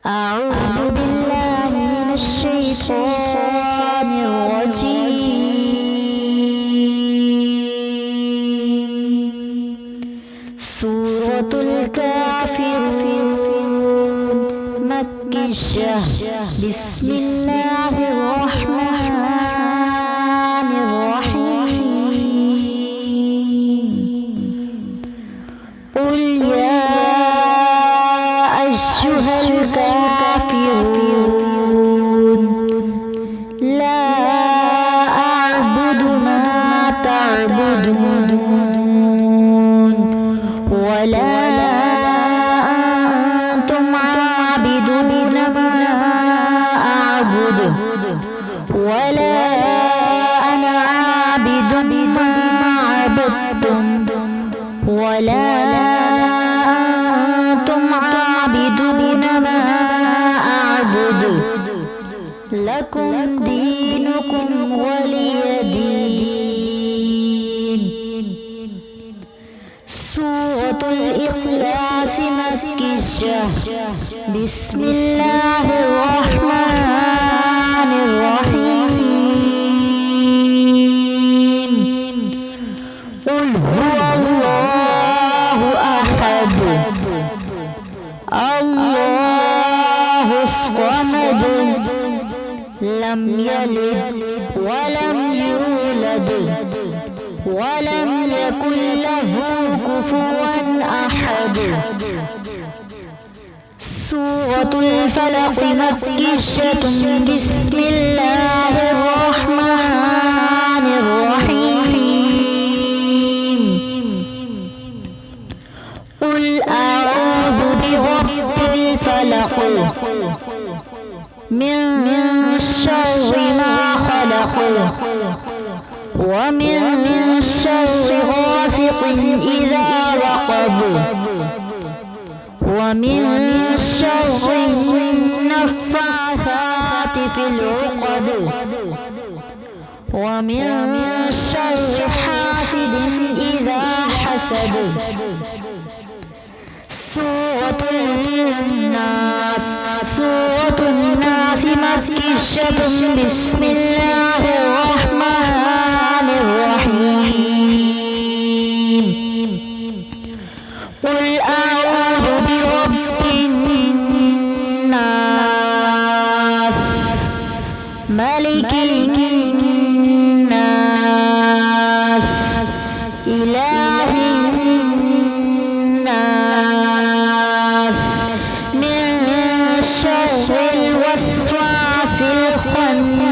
أعوذ بالله من الشيطان الرجيم. سورة الكافرون مكية. بسم الله الرحمن الرحيم. قل يا أيها الكافرون لا أعبد ما تعبدون ولا أنتم عابدون ما أعبد ولا أنا عابد ما عبدتم ولا أنتم عابدون ما أعبد لكم دينكم ولي دين. سورة الإخلاص مكية. بسم الله الرحمن الرحيم. قل هو الله أحد الله الصمد لم يلد ولم يولد ولم يكن له كفوا أحد. سورة الفلق مكية. بسم الله الرحمن الرحيم. قل أعوذ برب الفلق من شر ما خلق ومن شر غاسق إذا وقب ومن شر النفاثات في العقد ومن شر حاسد إذا حسد. سورة الناس. سورة الناس مكية. بسم الله الرحمن الرحيم. قل أعوذ برب الناس ملك الناس إله الناس من شر الوسواس الخناس